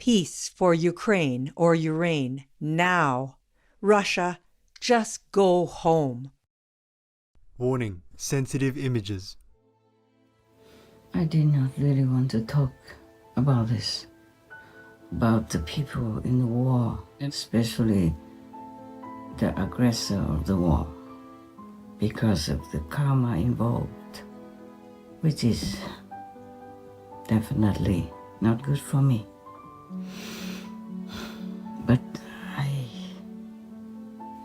Peace for Ukraine or Ureign now. Russia, just go home. Warning, sensitive images. I did not really want to talk about this, about the people in the war, especially the aggressor of the war, because of the karma involved, which is definitely not good for me. But I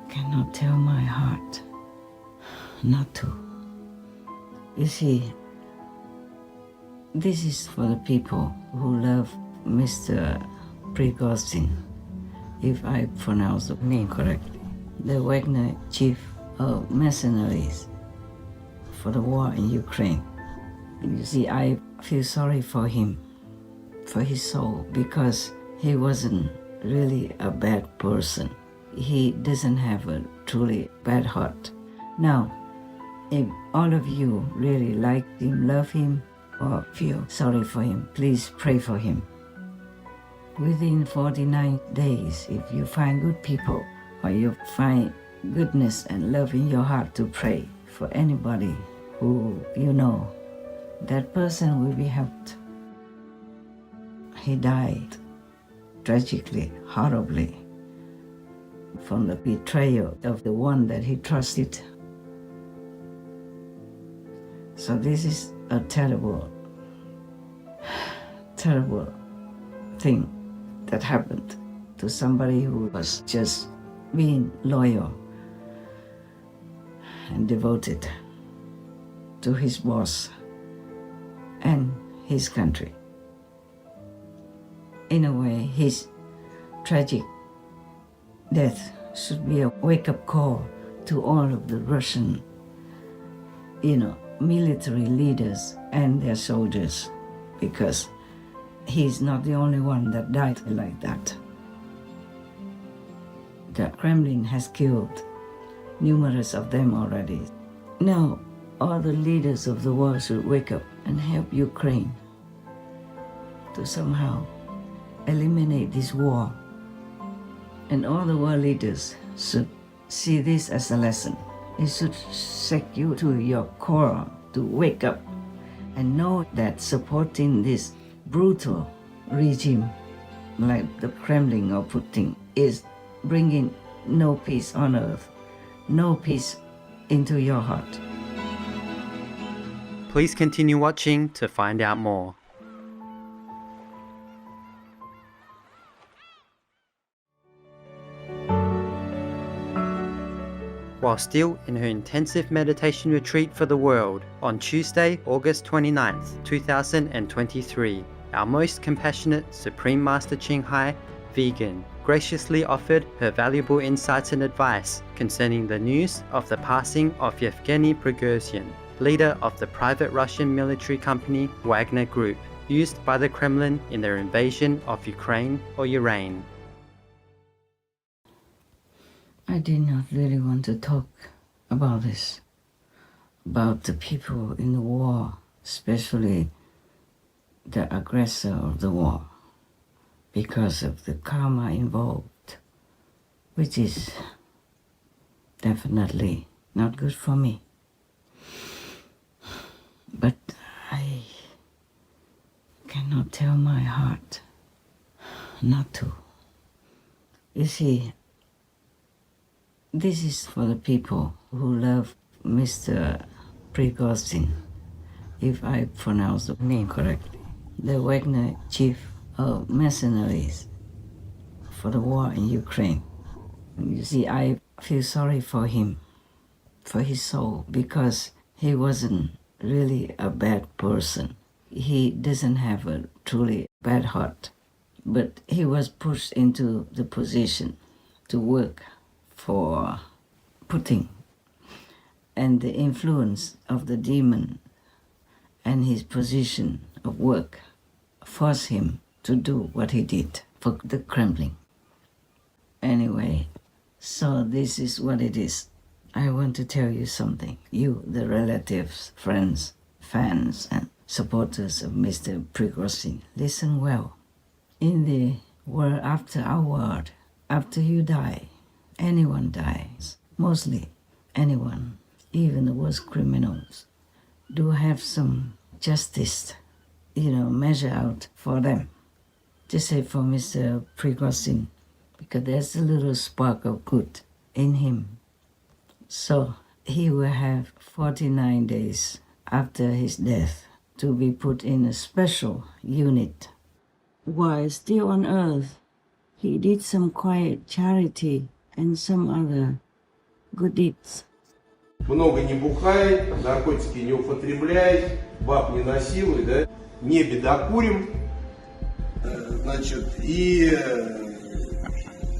cannot tell my heart not to. You see, this is for the people who love Mr. Precautions, if I pronounce the name correctly, the Wagner chief of mercenaries for the war in Ukraine. You see, I feel sorry for him, for his soul, because he wasn't really a bad person. He doesn't have a truly bad heart. Now, if all of you really like him, love him, or feel sorry for him, please pray for him. Within 49 days, if you find good people, or you find goodness and love in your heart to pray for anybody who you know, that person will be helped. He died tragically, horribly, from the betrayal of the one that he trusted. So this is a terrible, terrible thing that happened to somebody who was just being loyal and devoted to his boss and his country. In a way, his tragic death should be a wake-up call to all of the Russian, military leaders and their soldiers, because he's not the only one that died like that. The Kremlin has killed numerous of them already. Now, all the leaders of the world should wake up and help Ukraine to somehow eliminate this war. And all the world leaders should see this as a lesson. It should shake you to your core to wake up and know that supporting this brutal regime like the Kremlin or Putin is bringing no peace on earth, no peace into your heart. Please continue watching to find out more. While still in her intensive meditation retreat for the world on Tuesday, August 29th, 2023, our most compassionate Supreme Master Ching vegan, graciously offered her valuable insights and advice concerning the news of the passing of Yevgeny Prigozhin, leader of the private Russian military company Wagner Group, used by the Kremlin in their invasion of Ukraine or Ureign. I did not really want to talk about this, about the people in the war, especially the aggressor of the war, because of the karma involved, which is definitely not good for me. But I cannot tell my heart not to. You see, this is for the people who love Mr. Precautions, if I pronounce the name correctly, the Wagner chief of mercenaries for the war in Ukraine. You see, I feel sorry for him, for his soul, because he wasn't really a bad person. He doesn't have a truly bad heart, but he was pushed into the position to work for Putin, and the influence of the demon and his position of work forced him to do what he did for the Kremlin. Anyway, so this is what it is. I want to tell you something. You, the relatives, friends, fans, and supporters of Mr. Prigozhin, listen well. In the were after our word. After you die, anyone dies, mostly anyone, even the worst criminals, do have some justice, measure out for them. Just say for Mr. Prigozhin, because there's a little spark of good in him. So he will have 49 days after his death to be put in a special unit. While still on earth, he did some quiet charity and some other good deeds. Много не бухай, наркотики не употребляй, баб не насилуй, да, не бедокурим, значит, и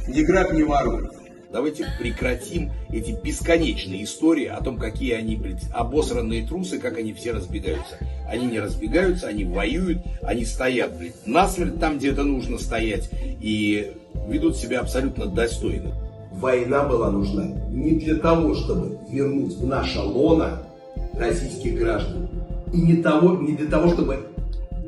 ни граб не воруй. Давайте прекратим эти бесконечные истории о том, какие они, обосранные трусы, как они все разбегаются. Они не разбегаются, они воюют, они стоят, насмерть там, где это нужно стоять, и ведут себя абсолютно достойно. Война была нужна не для того, чтобы вернуть в наше лоно российских граждан, и не для того, чтобы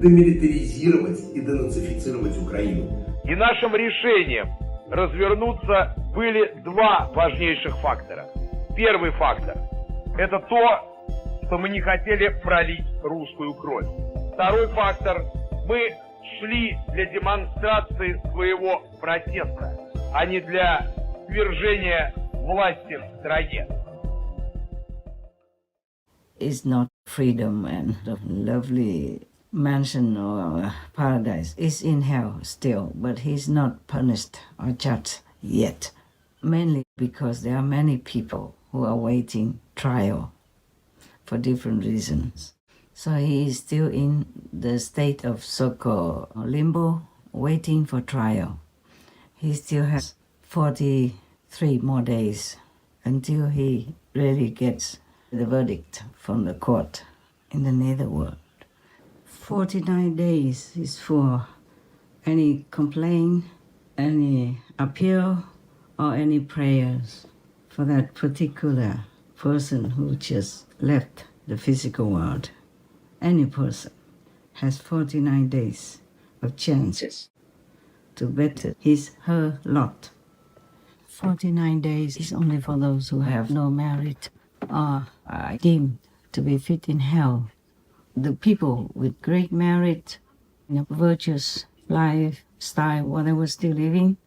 демилитаризировать и денацифицировать Украину. И нашим решением развернуться были два важнейших фактора. Первый фактор – это то, что мы не хотели пролить русскую кровь. Второй фактор – мы шли для демонстрации своего протеста, а не для свержения власти в стране. It's not freedom and the lovely mansion or paradise. It's in hell still, but he's not punished or judged yet. Mainly because there are many people who are waiting trial for different reasons. So he is still in the state of so-called limbo, waiting for trial. He still has 43 more days until he really gets the verdict from the court in the netherworld. 49 days is for any complaint, any appeal, or any prayers for that particular person who just left the physical world. Any person has 49 days of chances to better his, her lot. 49 days is only for those who have no merit or are deemed to be fit in hell. The people with great merit, virtuous lifestyle, while they were still living,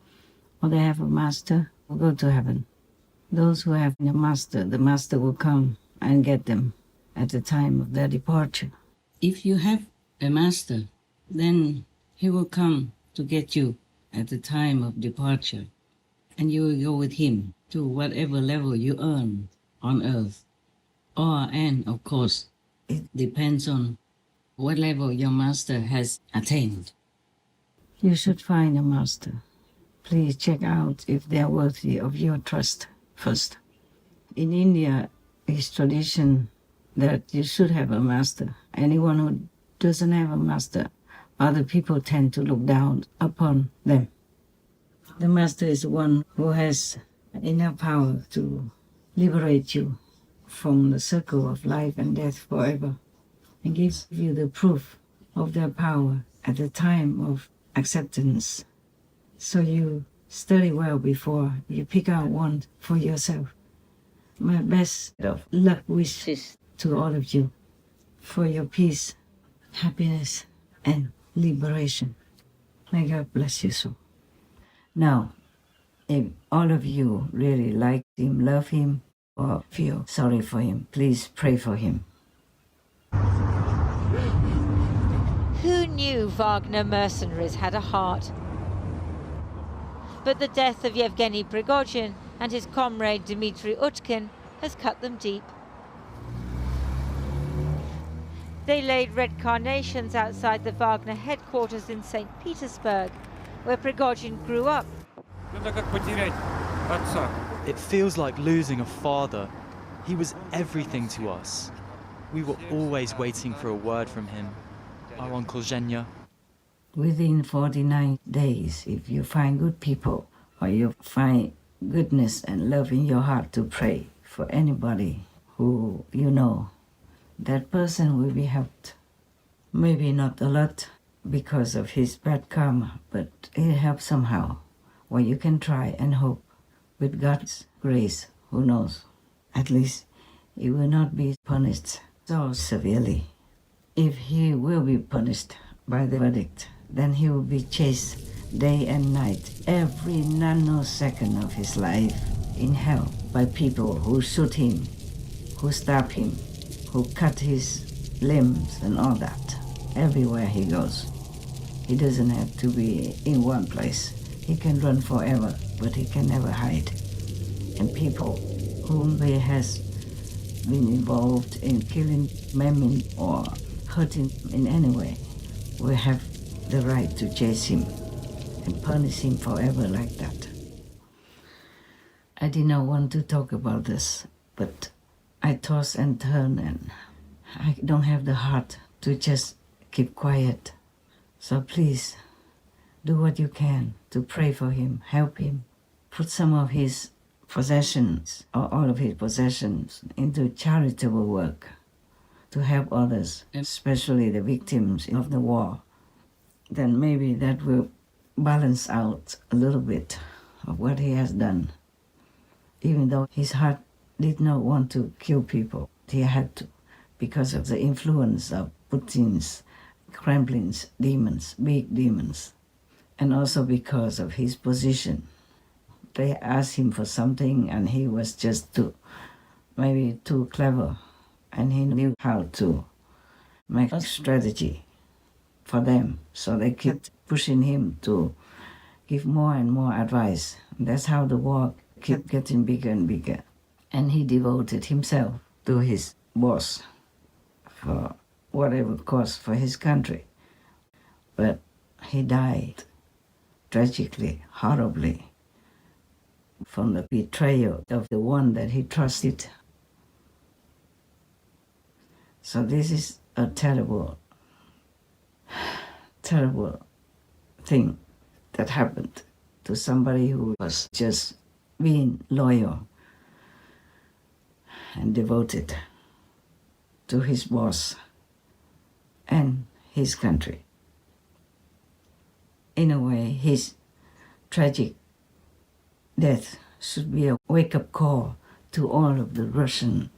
or they have a master, will go to heaven. Those who have a master, the master will come and get them at the time of their departure. If you have a master, then he will come to get you at the time of departure, and you will go with him to whatever level you earn on earth. And of course, it depends on what level your master has attained. You should find a master. Please check out if they are worthy of your trust first. In India, it's tradition that you should have a master. Anyone who doesn't have a master, other people tend to look down upon them. The master is one who has enough power to liberate you from the circle of life and death forever, and gives you the proof of their power at the time of acceptance. So you study well before you pick out one for yourself. My best of luck wishes to all of you for your peace, happiness, and liberation. May God bless you so. Now, if all of you really like him, love him, or feel sorry for him, please pray for him. Who knew Wagner mercenaries had a heart? But the death of Yevgeny Prigozhin and his comrade Dmitry Utkin has cut them deep. They laid red carnations outside the Wagner headquarters in St. Petersburg, where Prigozhin grew up. It feels like losing a father. He was everything to us. We were always waiting for a word from him. Our Uncle Zhenya. Within 49 days, if you find good people, or you find goodness and love in your heart to pray for anybody who you know, that person will be helped. Maybe not a lot, because of his bad karma, but it helps somehow. Well, you can try and hope. With God's grace, who knows? At least he will not be punished so severely. If he will be punished by the verdict, then he will be chased day and night, every nanosecond of his life in hell by people who shoot him, who stab him, who cut his limbs and all that. Everywhere he goes. He doesn't have to be in one place. He can run forever, but he can never hide. And people whom he has been involved in killing, maiming, or hurting in any way will have the right to chase him and punish him forever like that. I did not want to talk about this, but I toss and turn and I don't have the heart to just keep quiet. So please, do what you can to pray for him, help him. Put some of his possessions, or all of his possessions, into charitable work to help others, especially the victims of the war. Then maybe that will balance out a little bit of what he has done. Even though his heart did not want to kill people, he had to, because of the influence of Putin's, Kremlin's demons, big demons, and also because of his position. They asked him for something and he was just maybe too clever, and he knew how to make a strategy for them, so they kept pushing him to give more and more advice. That's how the war kept getting bigger and bigger. And he devoted himself to his boss for whatever cost for his country. But he died tragically, horribly, from the betrayal of the one that he trusted. So this is a terrible, terrible thing that happened to somebody who was just being loyal and devoted to his boss and his country. In a way, his tragic death should be a wake-up call to all of the Russian,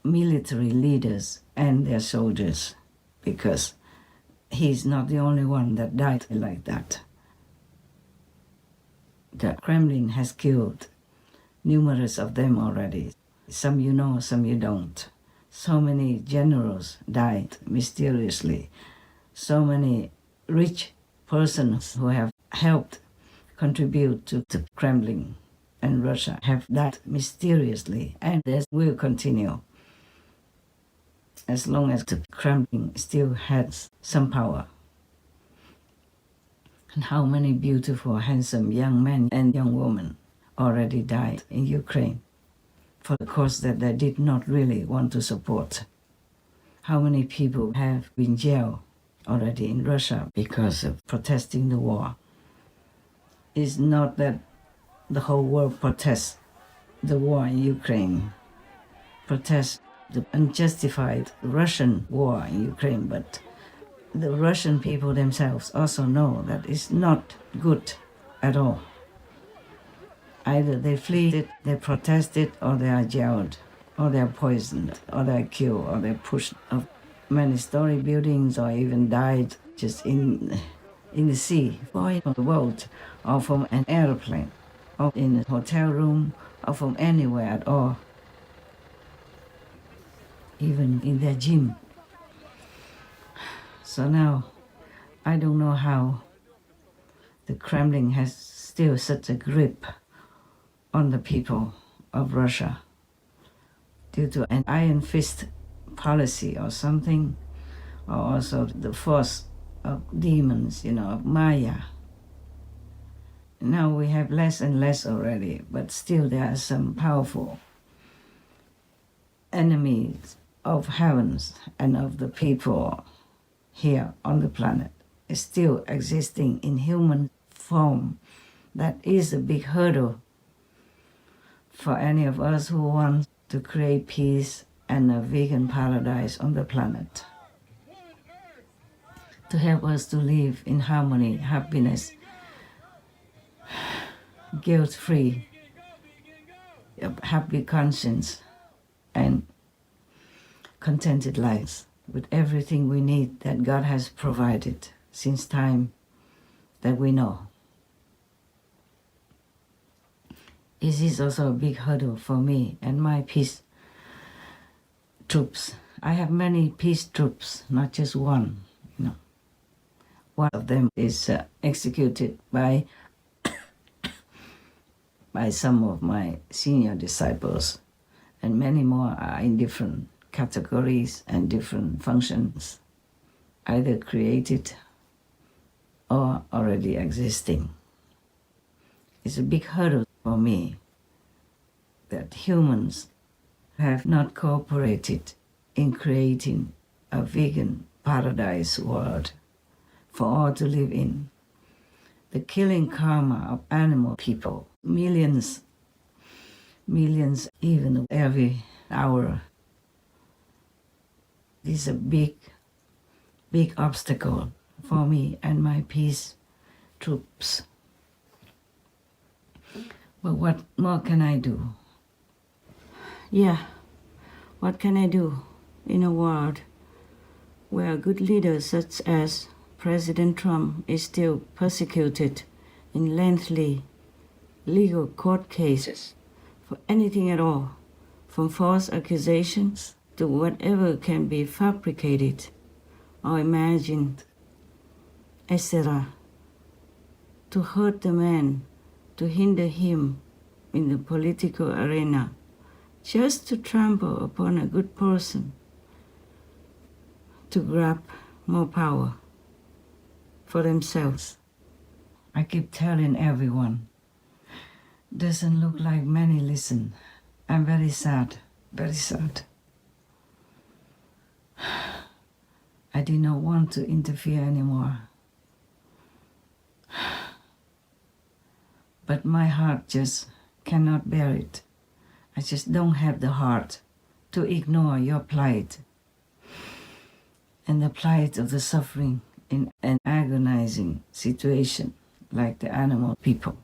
military leaders and their soldiers, because he's not the only one that died like that. The Kremlin has killed numerous of them already. Some you know, some you don't. So many generals died mysteriously. So many rich persons who have helped contribute to the Kremlin and Russia have died mysteriously, and this will continue as long as the Kremlin still has some power. And how many beautiful, handsome young men and young women already died in Ukraine for the cause that they did not really want to support. How many people have been jailed already in Russia because of protesting the war. It's not that the whole world protests the war in Ukraine, protests the unjustified Russian war in Ukraine, but the Russian people themselves also know that it's not good at all. Either they flee it, they protest it, or they are jailed, or they are poisoned, or they are killed, or they are pushed off many-story buildings, or even died just in the sea, or from the boat, or from an airplane, or in a hotel room, or from anywhere at all. Even in their gym. So now, I don't know how the Kremlin has still such a grip on the people of Russia due to an iron fist policy or something, or also the force of demons, of Maya. Now we have less and less already, but still there are some powerful enemies of heavens and of the people here on the planet is still existing in human form. That is a big hurdle for any of us who want to create peace and a vegan paradise on the planet. to help us to live in harmony, happiness, guilt-free, happy conscience, and contented lives with everything we need that God has provided since time that we know. It is also a big hurdle for me and my peace troops. I have many peace troops, not just one. One of them is executed by some of my senior disciples, and many more are in different categories and different functions, either created or already existing. It's a big hurdle for me that humans have not cooperated in creating a vegan paradise world for all to live in. The killing karma of animal people, millions even every hour, is a big obstacle for me and my peace troops. But what more can I do? Yeah, what can I do in a world where good leaders such as President Trump is still persecuted in lengthy legal court cases for anything at all, from false accusations to whatever can be fabricated or imagined, etc., to hurt the man, to hinder him in the political arena, just to trample upon a good person, to grab more power for themselves. I keep telling everyone, doesn't look like many listen. I'm very sad, very sad. I did not want to interfere anymore. But my heart just cannot bear it. I just don't have the heart to ignore your plight and the plight of the suffering in an agonizing situation like the animal people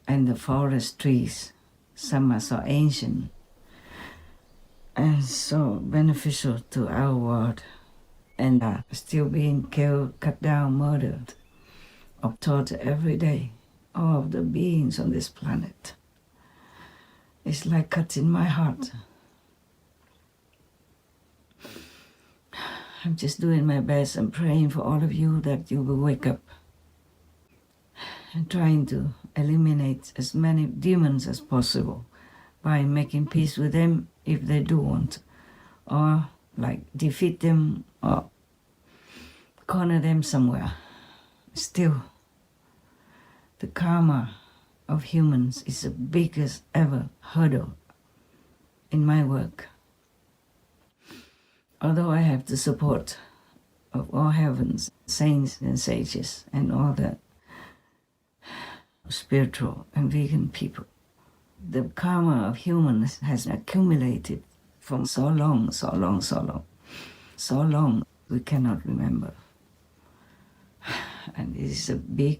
and the forest trees. Some are so ancient and so beneficial to our world and are still being killed, cut down, murdered, or tortured every day. All of the beings on this planet. It's like cutting my heart. I'm just doing my best and praying for all of you that you will wake up and trying to eliminate as many demons as possible by making peace with them if they do want, or like defeat them or corner them somewhere. Still, the karma of humans is the biggest ever hurdle in my work. Although I have the support of all heavens, saints and sages, and all the spiritual and vegan people, the karma of humans has accumulated from so long, we cannot remember. And it is a big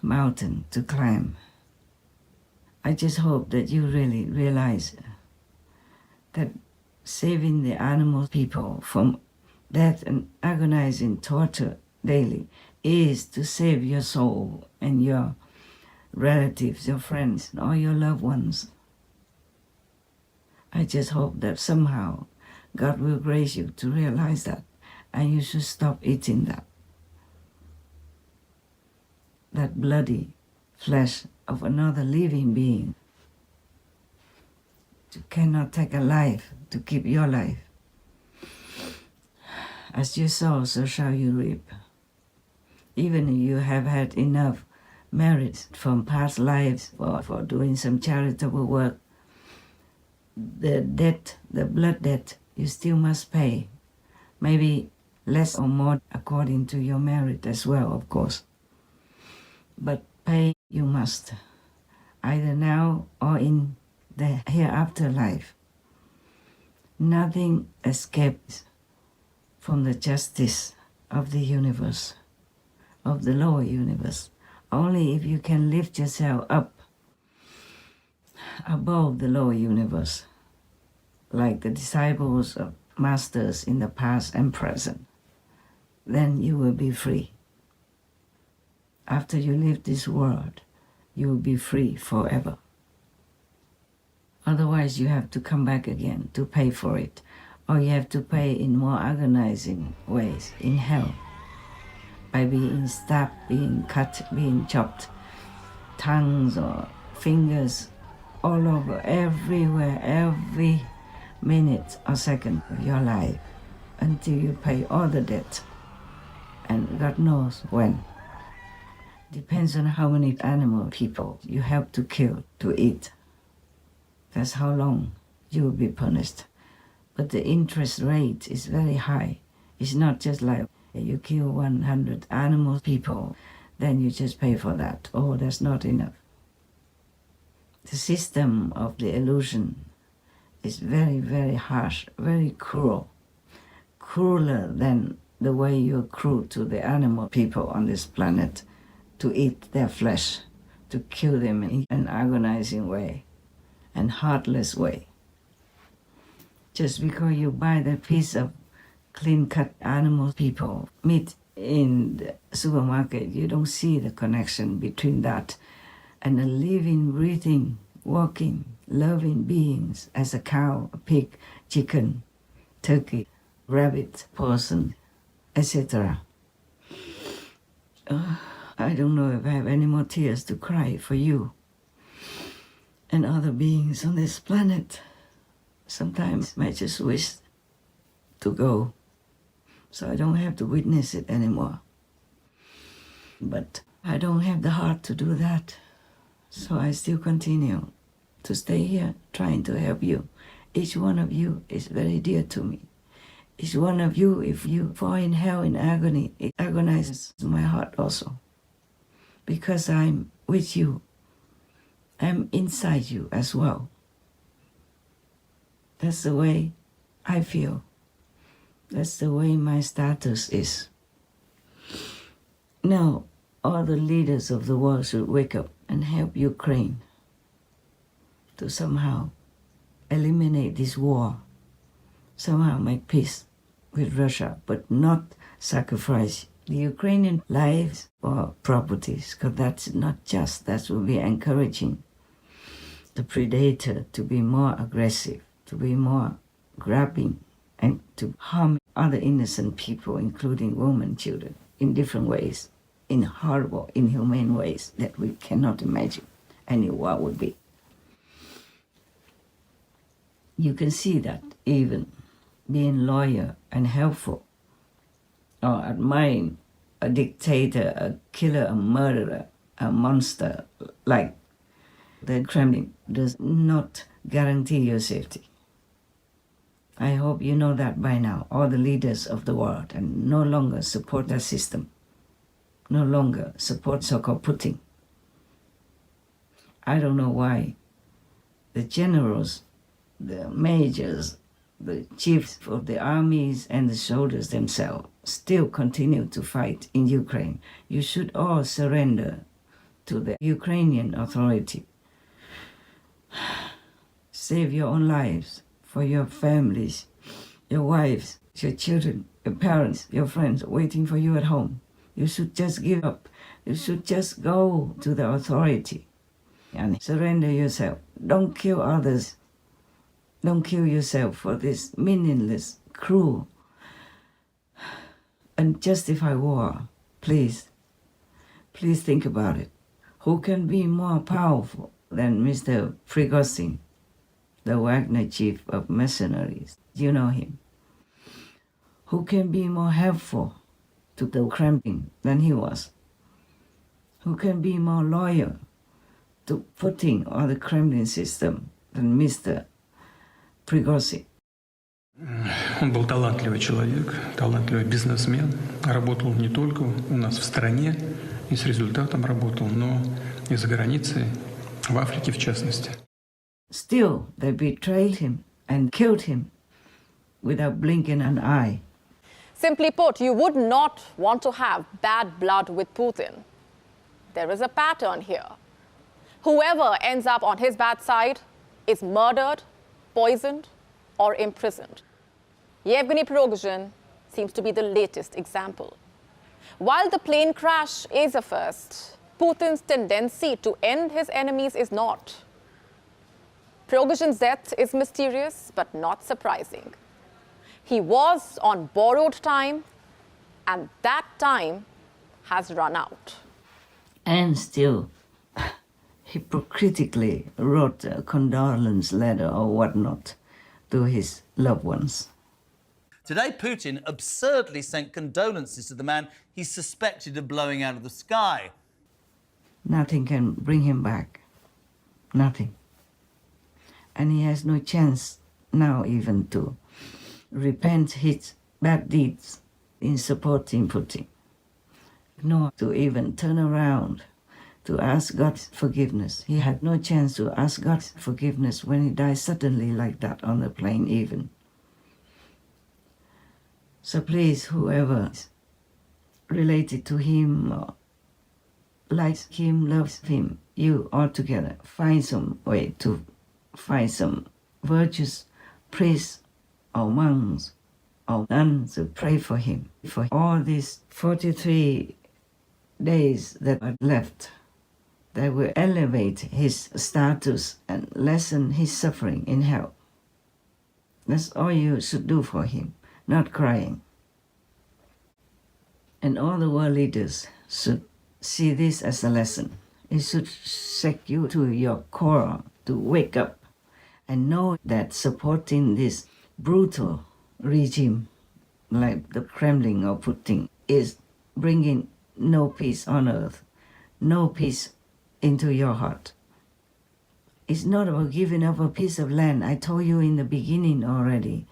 mountain to climb. I just hope that you really realize that saving the animal people from death and agonizing torture daily is to save your soul and your relatives, your friends, and all your loved ones. I just hope that somehow God will grace you to realize that, and you should stop eating that bloody flesh of another living being. You cannot take a life to keep your life. As you sow, so shall you reap. Even if you have had enough merits from past lives for doing some charitable work, the debt, the blood debt, you still must pay. Maybe less or more according to your merit as well, of course. But pay you must, either now or in the hereafter life. Nothing escapes from the justice of the universe, of the lower universe. Only if you can lift yourself up above the lower universe, like the disciples of masters in the past and present, then you will be free. After you leave this world, you will be free forever. Otherwise, you have to come back again to pay for it, or you have to pay in more agonizing ways in hell, by being stabbed, being cut, being chopped, tongues or fingers all over, everywhere, every minute or second of your life, until you pay all the debt, and God knows when. Depends on how many animal people you have to kill to eat. That's how long you will be punished. But the interest rate is very high. It's not just like you kill 100 animal people, then you just pay for that. Oh, that's not enough. The system of the illusion is very, very harsh, very cruel. Crueler than the way you're cruel to the animal people on this planet, to eat their flesh, to kill them in an agonizing way and heartless way. Just because you buy that piece of clean-cut animal people meat in the supermarket, you don't see the connection between that and a living, breathing, walking, loving beings as a cow, a pig, chicken, turkey, rabbit, person, etc. I don't know if I have any more tears to cry for you and other beings on this planet. Sometimes I just wish to go, so I don't have to witness it anymore. But I don't have the heart to do that, so I still continue to stay here trying to help you. Each one of you is very dear to me. Each one of you, if you fall in hell in agony, it agonizes my heart also. Because I'm with you. I'm inside you as well. That's the way I feel. That's the way my status is. Now, all the leaders of the world should wake up and help Ukraine to somehow eliminate this war, somehow make peace with Russia, but not sacrifice the Ukrainian lives or properties, because that's not just. That will be encouraging the predator to be more aggressive, to be more grabbing, and to harm other innocent people, including women, children, in different ways, in horrible, inhumane ways that we cannot imagine any war would be. You can see that even being loyal and helpful, or admiring a dictator, a killer, a murderer, a monster like the Kremlin does not guarantee your safety. I hope you know that by now, all the leaders of the world, and no longer support that system, no longer support so-called Putin. I don't know why the generals, the majors, the chiefs of the armies and the soldiers themselves still continue to fight in Ukraine. You should all surrender to the Ukrainian authority. Save your own lives for your families, your wives, your children, your parents, your friends waiting for you at home. You should just give up. You should just go to the authority and surrender yourself. Don't kill others. Don't kill yourself for this meaningless, cruel, unjustified war. Please. Please think about it. Who can be more powerful than Mr. Prigozhin, the Wagner chief of mercenaries? You know him. Who can be more helpful to the Kremlin than he was? Who can be more loyal to Putin or the Kremlin system than Mr. Prigozhin? Он был талантливый человек, талантливый бизнесмен. Работал не только у нас в стране и с результатом работал, но и за границей, в Африке в частности. Still, they betrayed him and killed him without blinking an eye. Simply put, you would not want to have bad blood with Putin. There is a pattern here. Whoever ends up on his bad side is murdered, poisoned, or imprisoned. Yevgeny Prigozhin seems to be the latest example. While the plane crash is a first, Putin's tendency to end his enemies is not. Prigozhin's death is mysterious, but not surprising. He was on borrowed time, and that time has run out. And still, hypocritically wrote a condolence letter or whatnot to his loved ones. Today, Putin absurdly sent condolences to the man he's suspected of blowing out of the sky. Nothing can bring him back. Nothing. And he has no chance now even to repent his bad deeds in supporting Putin, nor to even turn around to ask God's forgiveness. He had no chance to ask God's forgiveness when he died suddenly like that on the plane even. So please, whoever is related to him or likes him, loves him, you all together, find some way to find some virtuous priests or monks or nuns to pray for him. For all these 43 days that are left, that will elevate his status and lessen his suffering in hell. That's all you should do for him, not crying. And all the world leaders should see this as a lesson. It should shake you to your core to wake up and know that supporting this brutal regime like the Kremlin or Putin is bringing no peace on earth, no peace into your heart. It's not about giving up a piece of land. I told you in the beginning already.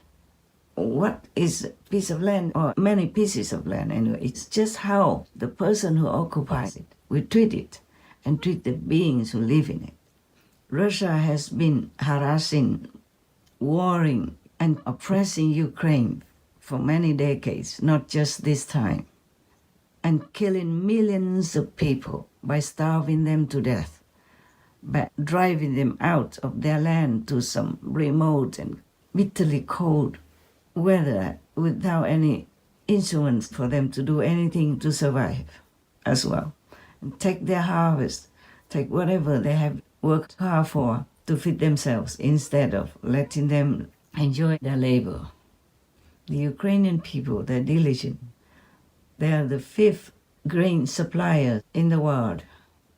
What is a piece of land or many pieces of land anyway? It's just how the person who occupies it will treat it and treat the beings who live in it. Russia has been harassing, warring, and oppressing Ukraine for many decades, not just this time, and killing millions of people by starving them to death, by driving them out of their land to some remote and bitterly cold weather without any instruments for them to do anything to survive as well. And take their harvest, take whatever they have worked hard for to feed themselves instead of letting them enjoy their labor. The Ukrainian people, they're diligent. They are the 5th grain supplier in the world.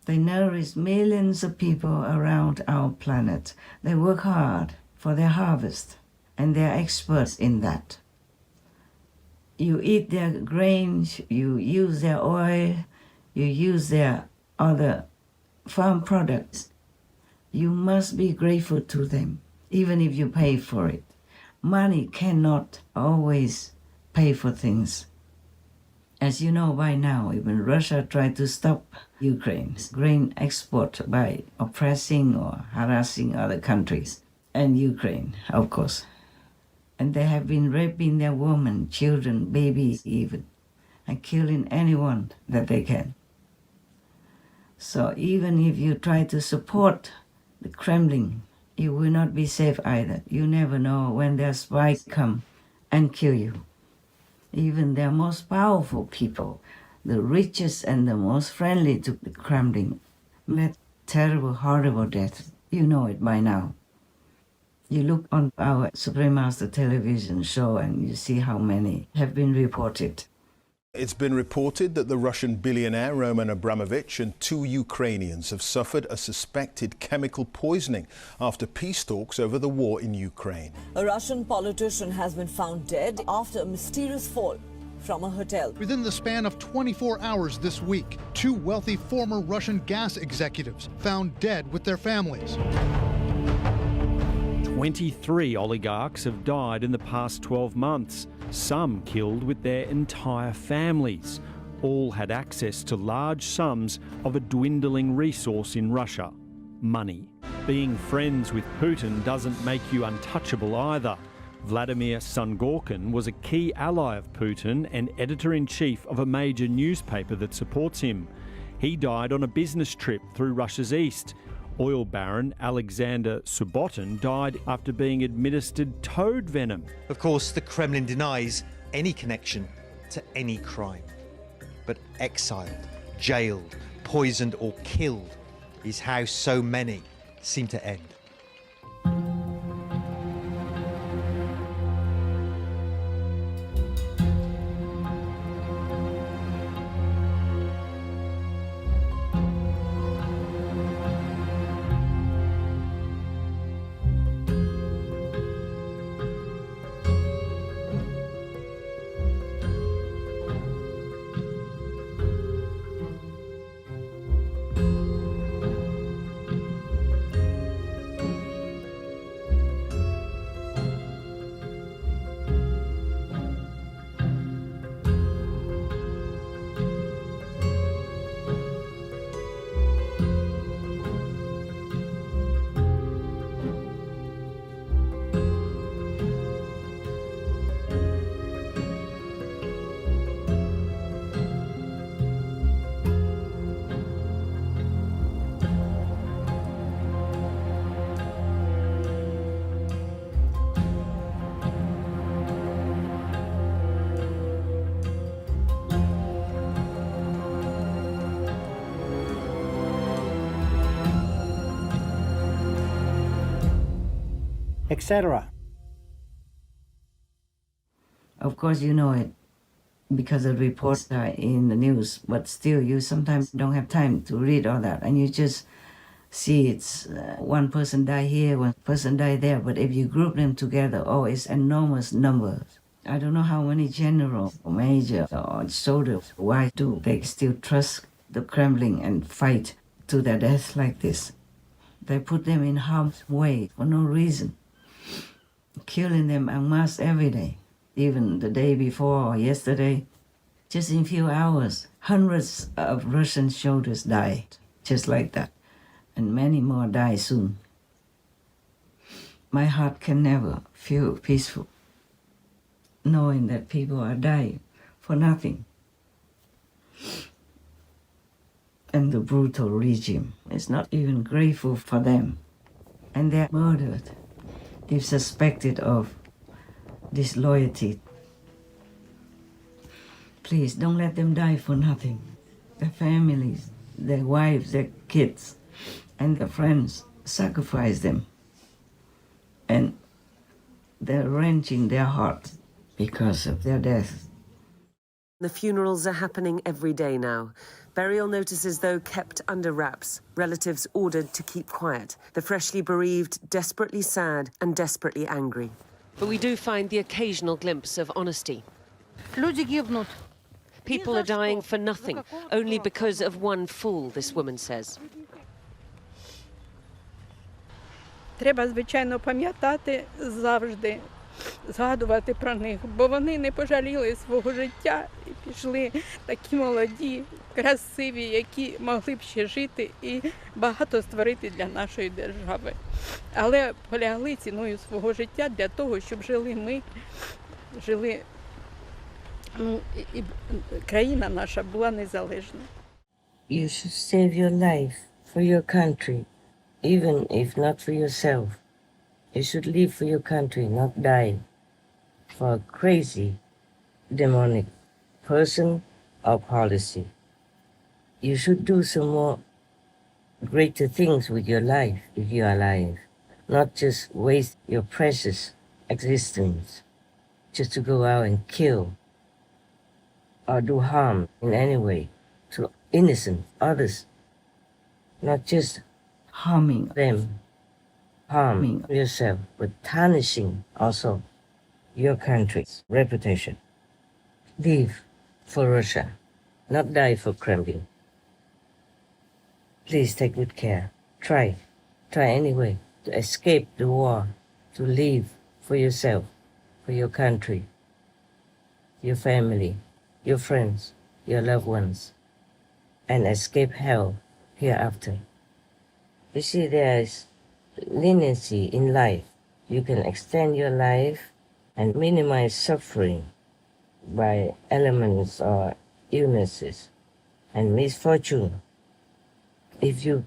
They nourish millions of people around our planet. They work hard for their harvest, and they're experts in that. You eat their grains, you use their oil, you use their other farm products. You must be grateful to them, even if you pay for it. Money cannot always pay for things. As you know by now, even Russia tried to stop Ukraine's grain export by oppressing or harassing other countries, and Ukraine, of course. And they have been raping their women, children, babies even, and killing anyone that they can. So even if you try to support the Kremlin, you will not be safe either. You never know when their spies come and kill you. Even their most powerful people, the richest and the most friendly to the Kremlin, met terrible, horrible deaths. You know it by now. You look on our Supreme Master television show and you see how many have been reported. It's been reported that the Russian billionaire Roman Abramovich and 2 Ukrainians have suffered a suspected chemical poisoning after peace talks over the war in Ukraine. A Russian politician has been found dead after a mysterious fall from a hotel. Within the span of 24 hours this week, 2 wealthy former Russian gas executives found dead with their families. 23 oligarchs have died in the past 12 months, some killed with their entire families. All had access to large sums of a dwindling resource in Russia, money. Being friends with Putin doesn't make you untouchable either. Vladimir Sungorkin was a key ally of Putin and editor-in-chief of a major newspaper that supports him. He died on a business trip through Russia's east. Oil baron Alexander Subotin died after being administered toad venom. Of course, the Kremlin denies any connection to any crime. But exiled, jailed, poisoned or killed is how so many seem to end. Etc. Of course, you know it because the reports are in the news, but still, you sometimes don't have time to read all that, and you just see it's one person die here, one person die there. But if you group them together, oh, it's enormous numbers. I don't know how many generals, or majors, or soldiers, why do they still trust the Kremlin and fight to their death like this? They put them in harm's way for no reason, killing them en masse every day. Even the day before or yesterday, just in a few hours, hundreds of Russian soldiers died, just like that, and many more die soon. My heart can never feel peaceful, knowing that people are dying for nothing. And the brutal regime is not even grateful for them. And they're murdered if suspected of disloyalty. Please don't let them die for nothing. Their families, their wives, their kids, and their friends sacrifice them. And they're wrenching their hearts because of their death. The funerals are happening every day now. Burial notices, though, kept under wraps. Relatives ordered to keep quiet. The freshly bereaved desperately sad and desperately angry. But we do find the occasional glimpse of honesty. People are dying for nothing, only because of one fool, this woman says. Треба, звичайно, пам'ятати завжди, згадувати про них, бо вони не пожаліли свого життя і пішли такі молоді, красиві, які могли б ще жити і багато створити для нашої держави. Але полягли ціною свого життя для того, щоб жили ми, і країна наша була незалежна. You should save your life for your country, even if not for yourself. You should live for your country, not die for a crazy, demonic person or policy. You should do some more greater things with your life if you are alive, not just waste your precious existence just to go out and kill or do harm in any way to innocent others, not just harming them, harming yourself, but tarnishing also your country's reputation. Live for Russia, not die for Kremlin. Please take good care. Try anyway to escape the war, to live for yourself, for your country, your family, your friends, your loved ones, and escape hell hereafter. You see, there is leniency in life. You can extend your life and minimize suffering by elements or illnesses and misfortune. If you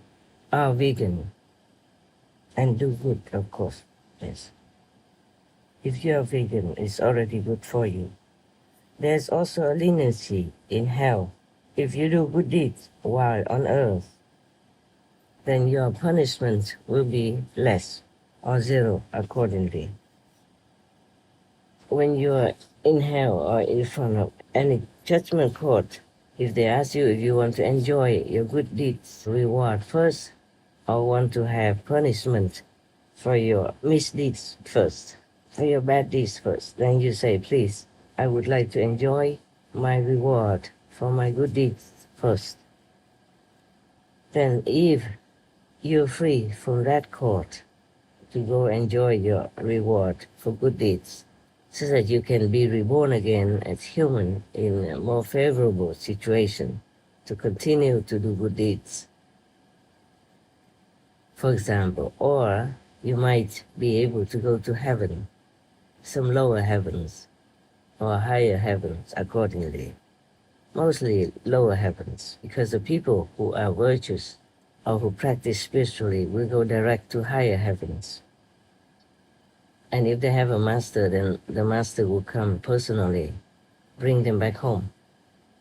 are vegan and do good, of course, yes. If you are vegan, it's already good for you. There's also a leniency in hell. If you do good deeds while on earth, then your punishment will be less or zero accordingly. When you're in hell or in front of any judgment court, if they ask you if you want to enjoy your good deeds reward first or want to have punishment for your misdeeds first, for your bad deeds first, then you say, please, I would like to enjoy my reward for my good deeds first. Then if you're free from that court to go enjoy your reward for good deeds, so that you can be reborn again as human in a more favorable situation to continue to do good deeds. For example, or you might be able to go to heaven, some lower heavens or higher heavens accordingly. Mostly lower heavens, because the people who are virtuous or who practice spiritually will go direct to higher heavens. And if they have a master, then the master will come personally, bring them back home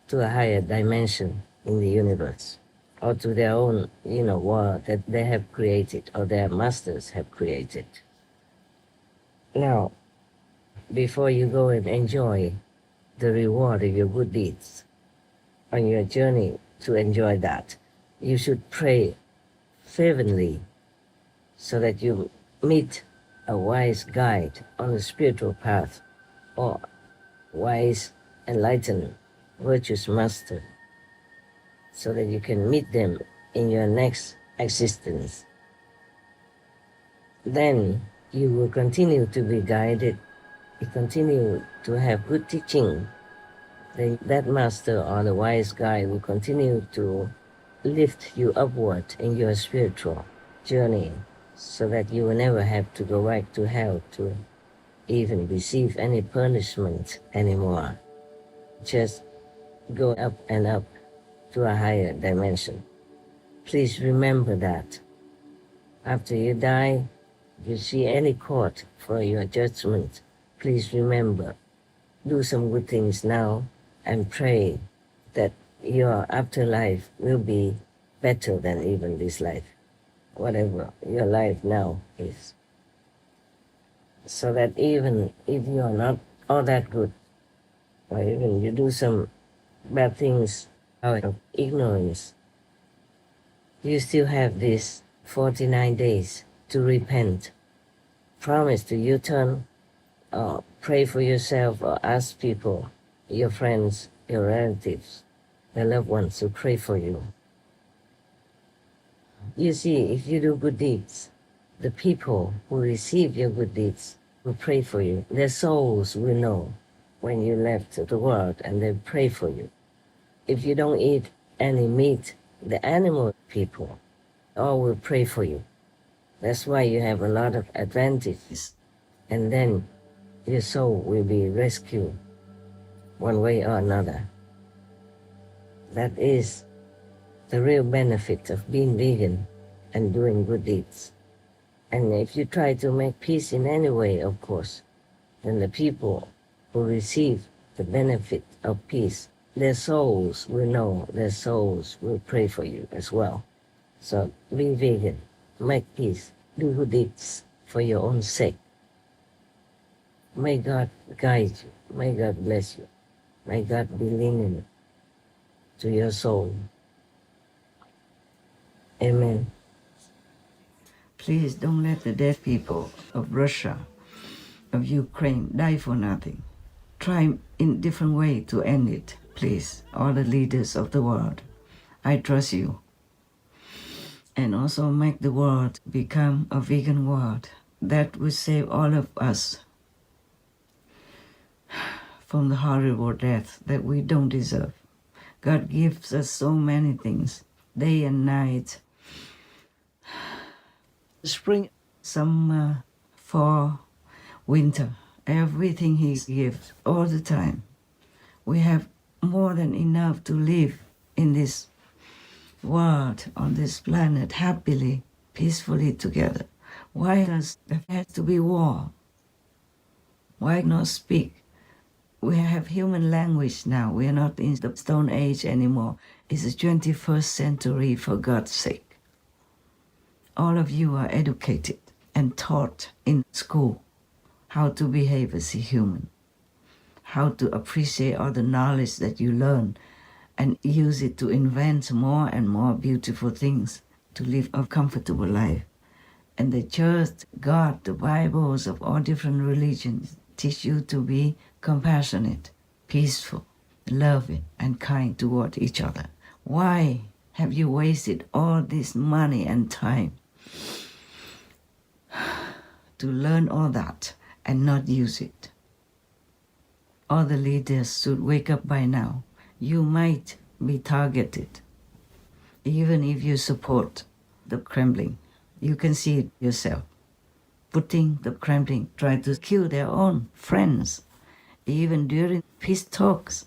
to a higher dimension in the universe, or to their own, world that they have created or their masters have created. Now, before you go and enjoy the reward of your good deeds, on your journey to enjoy that, you should pray fervently so that you meet a wise guide on the spiritual path, or wise, enlightened, virtuous master, so that you can meet them in your next existence. Then you will continue to be guided, you continue to have good teaching. Then that master or the wise guide will continue to lift you upward in your spiritual journey, so that you will never have to go back to hell to even receive any punishment anymore. Just go up and up to a higher dimension. Please remember that. After you die, if you see any court for your judgment, please remember, do some good things now and pray that your afterlife will be better than even this life, whatever your life now is. So that even if you are not all that good, or even you do some bad things out of ignorance, you still have these 49 days to repent. Promise to U-turn, or pray for yourself, or ask people, your friends, your relatives, your loved ones to pray for you. You see, if you do good deeds, the people who receive your good deeds will pray for you. Their souls will know when you left the world, and they pray for you. If you don't eat any meat, the animal people all will pray for you. That's why you have a lot of advantages. And then your soul will be rescued one way or another. That is the real benefit of being vegan and doing good deeds. And if you try to make peace in any way, of course, then the people who receive the benefit of peace, their souls will know, their souls will pray for you as well. So be vegan, make peace, do good deeds for your own sake. May God guide you, may God bless you, may God be lenient to your soul. Amen. Please don't let the dead people of Russia, of Ukraine, die for nothing. Try in different way to end it, please, all the leaders of the world. I trust you. And also make the world become a vegan world. That will save all of us from the horrible death that we don't deserve. God gives us so many things, day and night. Spring, summer, fall, winter, everything he gives all the time. We have more than enough to live in this world, on this planet, happily, peacefully together. Why does there have to be war? Why not speak? We have human language now. We are not in the Stone Age anymore. It's the 21st century, for God's sake. All of you are educated and taught in school how to behave as a human, how to appreciate all the knowledge that you learn and use it to invent more and more beautiful things to live a comfortable life. And the church, God, the Bibles of all different religions teach you to be compassionate, peaceful, loving, and kind toward each other. Why have you wasted all this money and time to learn all that and not use it? All the leaders should wake up by now. You might be targeted, even if you support the Kremlin. You can see it yourself. Putting the Kremlin try to kill their own friends, even during peace talks.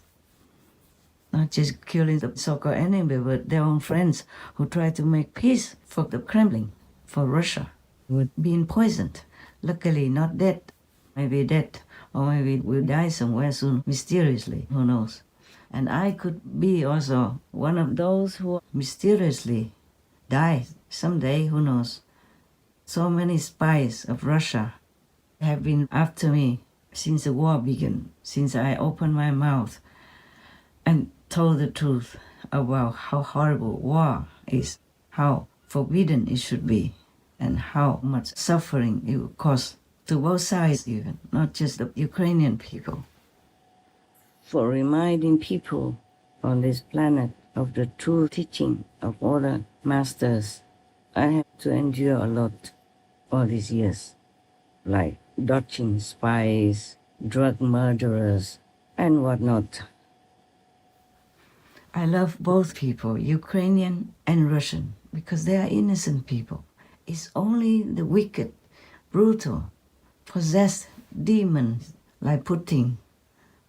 Not just killing the so-called enemy, but their own friends who try to make peace for the Kremlin, for Russia, with being poisoned. Luckily, not dead. Maybe dead, or maybe will die somewhere soon, mysteriously, who knows. And I could be also one of those who mysteriously die someday, who knows. So many spies of Russia have been after me since the war began, since I opened my mouth and told the truth about how horrible war is, how forbidden it should be, and how much suffering it will cause to both sides even, not just the Ukrainian people. For reminding people on this planet of the true teaching of all the masters, I have to endure a lot all these years, like dodging spies, drug murderers, and whatnot. I love both people, Ukrainian and Russian, because they are innocent people. It's only the wicked, brutal, possessed demons like Putin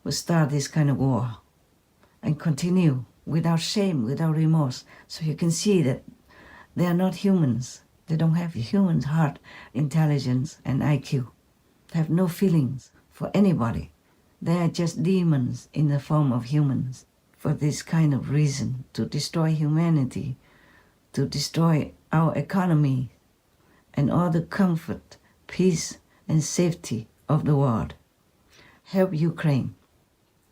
who start this kind of war and continue without shame, without remorse. So you can see that they are not humans. They don't have human heart, intelligence, and IQ. They have no feelings for anybody. They are just demons in the form of humans for this kind of reason, to destroy humanity, to destroy our economy and all the comfort, peace, and safety of the world. Help Ukraine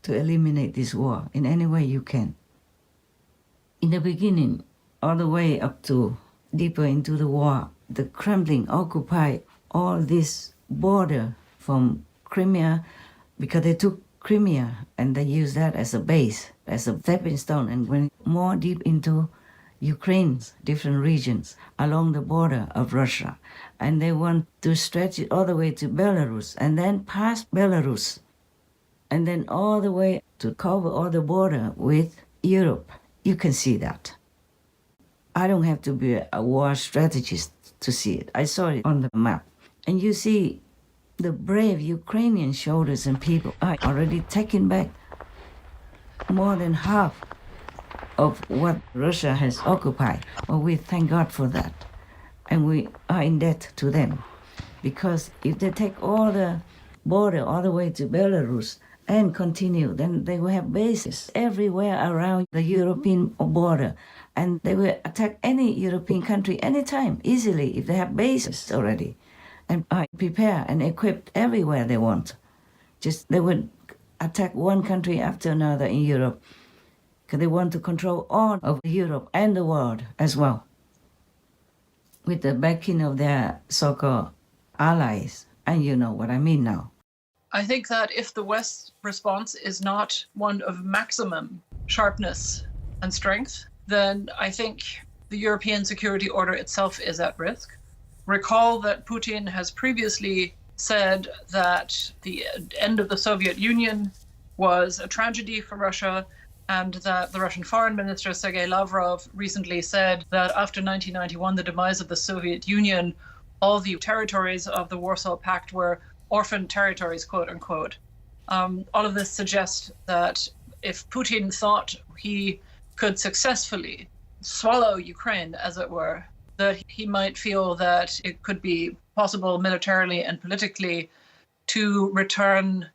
to eliminate this war in any way you can. In the beginning, all the way up to deeper into the war, the Kremlin occupied all this border from Crimea because they took Crimea and they used that as a base, as a stepping stone, and went more deep into Ukraine's different regions along the border of Russia. And they want to stretch it all the way to Belarus and then past Belarus and then all the way to cover all the border with Europe. You can see that. I don't have to be a war strategist to see it. I saw it on the map. And you see the brave Ukrainian soldiers and people are already taking back more than half of what Russia has occupied. Well, we thank God for that. And we are in debt to them. Because if they take all the border all the way to Belarus and continue, then they will have bases everywhere around the European border. And they will attack any European country anytime, easily, if they have bases already. And are prepared and equipped everywhere they want. Just they would attack one country after another in Europe, because they want to control all of Europe and the world as well, with the backing of their so-called allies. And you know what I mean now. I think that if the West's response is not one of maximum sharpness and strength, then I think the European security order itself is at risk. Recall that Putin has previously said that the end of the Soviet Union was a tragedy for Russia, and that the Russian Foreign Minister Sergei Lavrov recently said that after 1991, the demise of the Soviet Union, all the territories of the Warsaw Pact were orphan territories, quote unquote. All of this suggests that if Putin thought he could successfully swallow Ukraine, as it were, that he might feel that it could be possible militarily and politically to return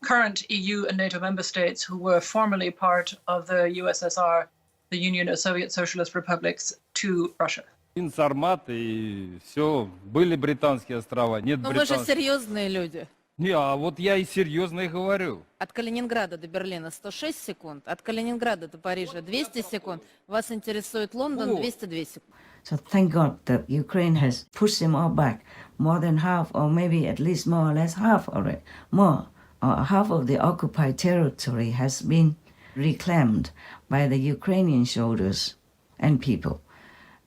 current EU and NATO member states who were formerly part of the USSR, the Union of Soviet Socialist Republics, to Russia. Сармат и все, были британские острова, нет Но мы же британских. серьезные люди. Не, а вот я и серьезно и говорю. От Калининграда до Берлина 106 секунд, от Калининграда до Парижа 200 секунд. Вас интересует Лондон 202 секунд. So thank God that Ukraine has pushed them all back, more than half, or maybe at least more or less half already, more. Half of the occupied territory has been reclaimed by the Ukrainian soldiers and people.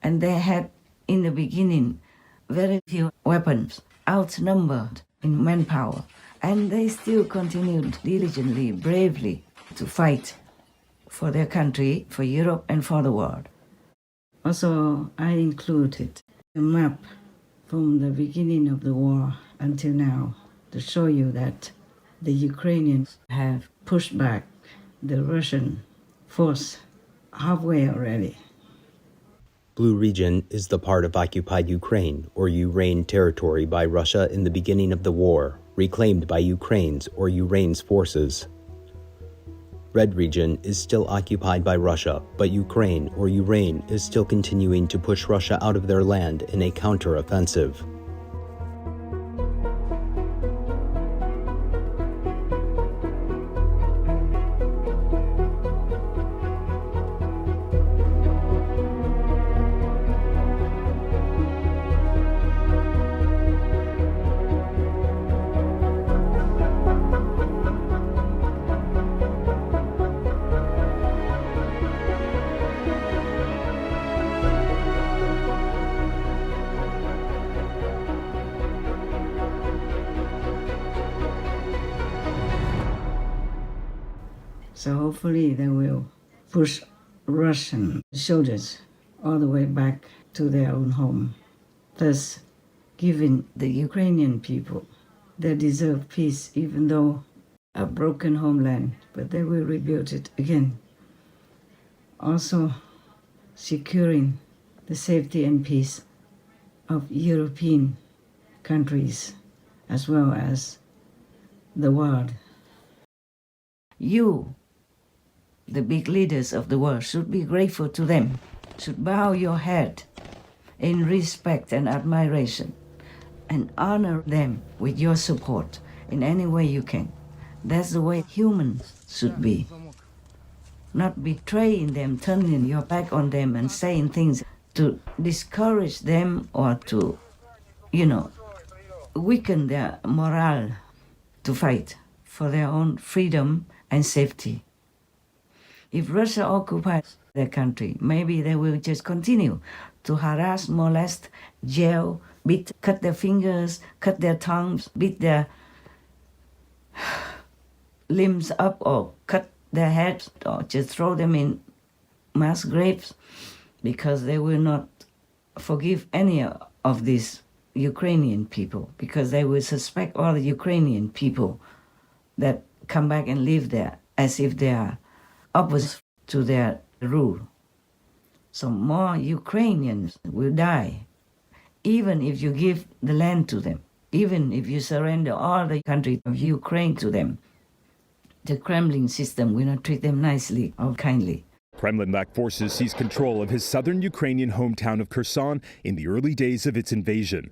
And they had, in the beginning, very few weapons, outnumbered in manpower. And they still continued diligently, bravely, to fight for their country, for Europe, and for the world. Also, I included a map from the beginning of the war until now to show you that the Ukrainians have pushed back the Russian force halfway already. Blue region is the part of occupied Ukraine or Ureign territory by Russia in the beginning of the war, reclaimed by Ukraine's or Ureign's forces. Red region is still occupied by Russia, but Ukraine or Ureign is still continuing to push Russia out of their land in a counter-offensive. So hopefully they will push Russian soldiers all the way back to their own home, thus giving the Ukrainian people their deserved peace, even though a broken homeland, but they will rebuild it again. Also securing the safety and peace of European countries as well as the world. You, the big leaders of the world, should be grateful to them, should bow your head in respect and admiration, and honor them with your support in any way you can. That's the way humans should be. Not betraying them, turning your back on them and saying things to discourage them or to, weaken their morale to fight for their own freedom and safety. If Russia occupies their country, maybe they will just continue to harass, molest, jail, beat, cut their fingers, cut their tongues, beat their limbs up, or cut their heads, or just throw them in mass graves, because they will not forgive any of these Ukrainian people, because they will suspect all the Ukrainian people that come back and live there as if they are opposite to their rule. So more Ukrainians will die, even if you give the land to them, even if you surrender all the country of Ukraine to them. The Kremlin system will not treat them nicely or kindly. Kremlin-backed forces seized control of his southern Ukrainian hometown of Kherson in the early days of its invasion.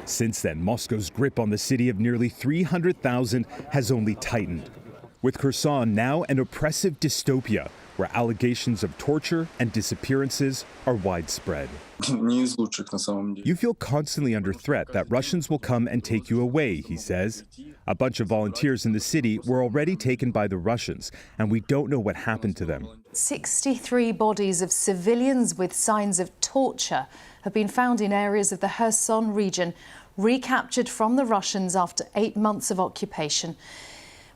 Since then, Moscow's grip on the city of nearly 300,000 has only tightened, with Kherson now an oppressive dystopia where allegations of torture and disappearances are widespread. You feel constantly under threat that Russians will come and take you away, he says. A bunch of volunteers in the city were already taken by the Russians, and we don't know what happened to them. 63 bodies of civilians with signs of torture have been found in areas of the Kherson region, recaptured from the Russians after 8 months of occupation.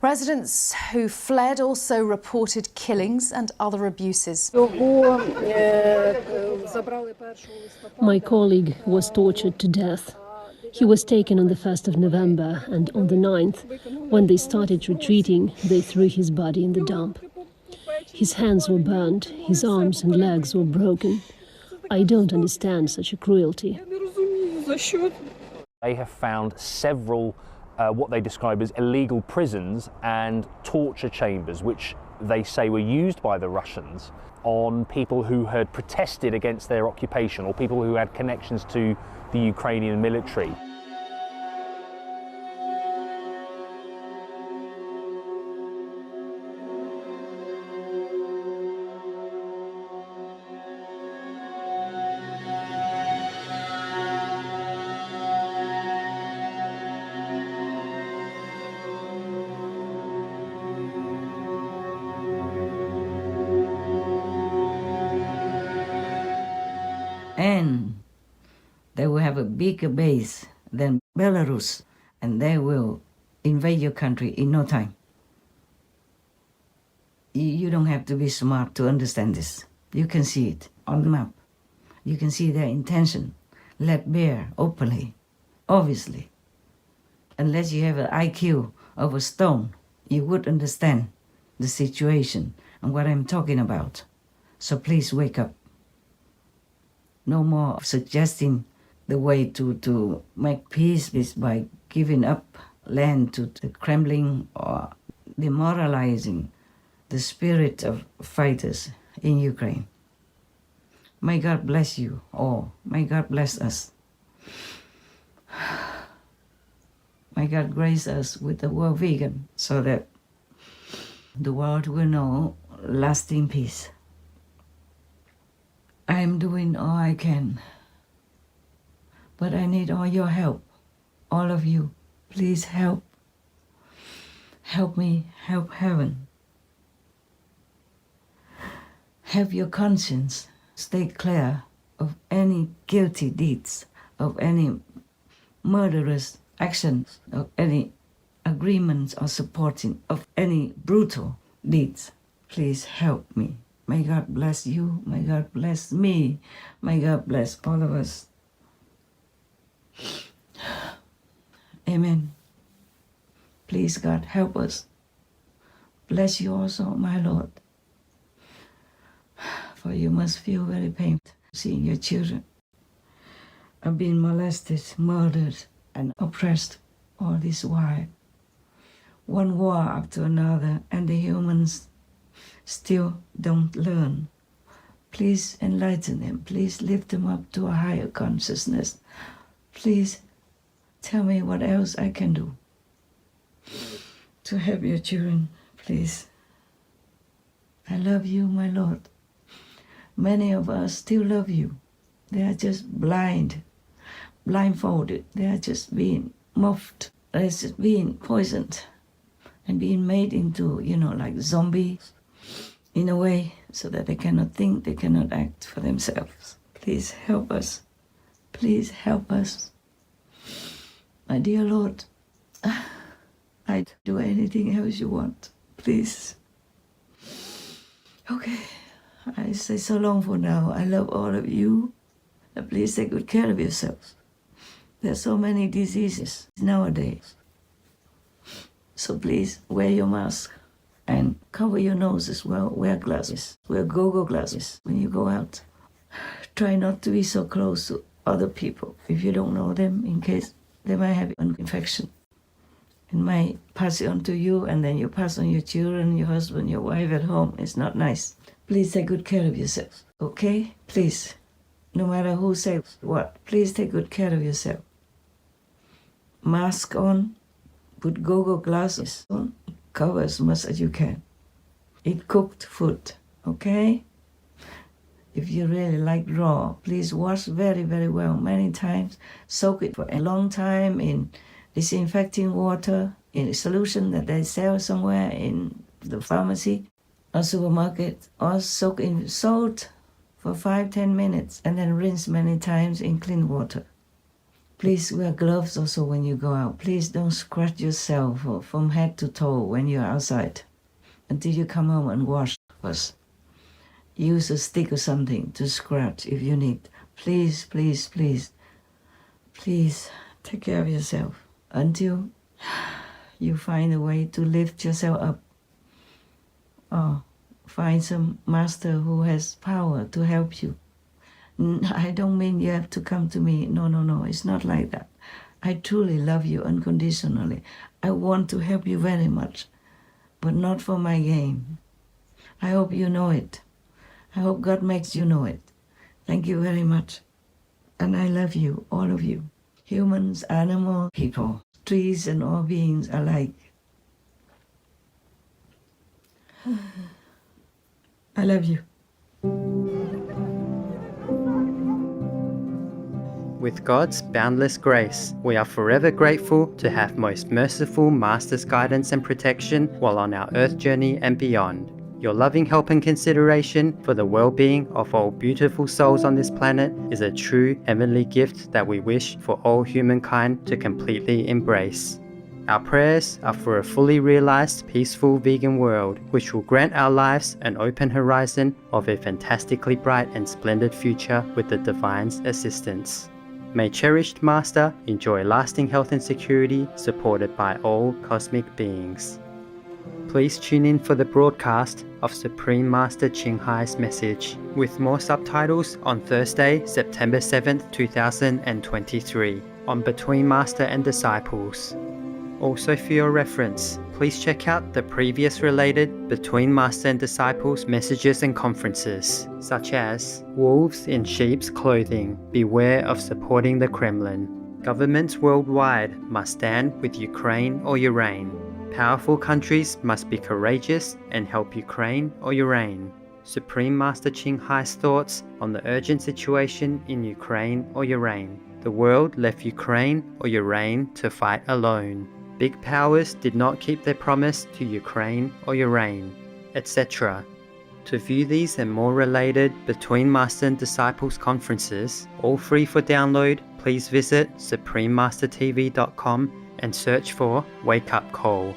Residents who fled also reported killings and other abuses. My colleague was tortured to death. He was taken on the 1st of November, and on the 9th, when they started retreating, they threw his body in the dump. His hands were burned, his arms and legs were broken. I don't understand such a cruelty. They have found several what they describe as illegal prisons and torture chambers, which they say were used by the Russians on people who had protested against their occupation or people who had connections to the Ukrainian military. And they will have a bigger base than Belarus, and they will invade your country in no time. You don't have to be smart to understand this. You can see it on the map. You can see their intention, laid bare openly, obviously. Unless you have an IQ of a stone, you would understand the situation and what I'm talking about. So please wake up. No more suggesting the way to make peace is by giving up land to the Kremlin or demoralizing the spirit of fighters in Ukraine. May God bless you all. May God bless us. May God grace us with the word vegan so that the world will know lasting peace. I'm doing all I can, but I need all your help, all of you. Please help. Help me, help heaven. Have your conscience stay clear of any guilty deeds, of any murderous actions, of any agreements or supporting of any brutal deeds. Please help me. May God bless you. May God bless me. May God bless all of us. Amen. Please, God, help us. Bless you also, my Lord. For you must feel very painful seeing your children are being molested, murdered, and oppressed all this while. One war after another, and the humans still don't learn. Please enlighten them. Please lift them up to a higher consciousness. Please tell me what else I can do to help your children, please. I love you, my Lord. Many of us still love you. They are just blindfolded. They are just being muffed. They're just being poisoned and being made into, like zombies in a way so that they cannot think, they cannot act for themselves. Please help us. Please help us. My dear Lord, I'd do anything else you want. Please. Okay. I say so long for now. I love all of you. Please take good care of yourselves. There are so many diseases nowadays. So please wear your mask and cover your nose as well. Wear glasses. Wear go-go glasses when you go out. Try not to be so close to other people if you don't know them, in case they might have an infection. It might pass it on to you, and then you pass on your children, your husband, your wife at home. It's not nice. Please take good care of yourself, okay? Please, no matter who says what, please take good care of yourself. Mask on, put go-go glasses on, cover as much as you can. Eat cooked food, okay? If you really like raw, please wash very, very well, many times. Soak it for a long time in disinfecting water, in a solution that they sell somewhere in the pharmacy or supermarket, or soak in salt for 5-10 minutes and then rinse many times in clean water. Please wear gloves also when you go out. Please don't scratch yourself from head to toe when you're outside until you come home and wash first. Use a stick or something to scratch if you need. Please, please, please, please Take care of yourself until you find a way to lift yourself up. Or find some master who has power to help you. I don't mean you have to come to me. No, it's not like that. I truly love you unconditionally. I want to help you very much, but not for my gain. I hope you know it. I hope God makes you know it. Thank you very much. And I love you, all of you. Humans, animals, people, trees and all beings alike. I love you. With God's boundless grace, we are forever grateful to have most merciful Master's guidance and protection while on our earth journey and beyond. Your loving help and consideration for the well-being of all beautiful souls on this planet is a true heavenly gift that we wish for all humankind to completely embrace. Our prayers are for a fully realized, peaceful vegan world, which will grant our lives an open horizon of a fantastically bright and splendid future with the Divine's assistance. May cherished Master enjoy lasting health and security supported by all cosmic beings. Please tune in for the broadcast of Supreme Master Ching Hai's message, with more subtitles on Thursday, September 7th, 2023, on Between Master and Disciples. Also for your reference, please check out the previous related Between Master and Disciples messages and conferences, such as Wolves in Sheep's Clothing, Beware of Supporting the Kremlin. Governments worldwide must stand with Ukraine or Ureign. Powerful countries must be courageous and help Ukraine or Ureign. Supreme Master Ching Hai's thoughts on the urgent situation in Ukraine or Ureign. The world left Ukraine or Ureign to fight alone. Big powers did not keep their promise to Ukraine or Ureign, etc. To view these and more related Between Master and Disciples conferences, all free for download, please visit suprememastertv.com and search for Wake Up Call.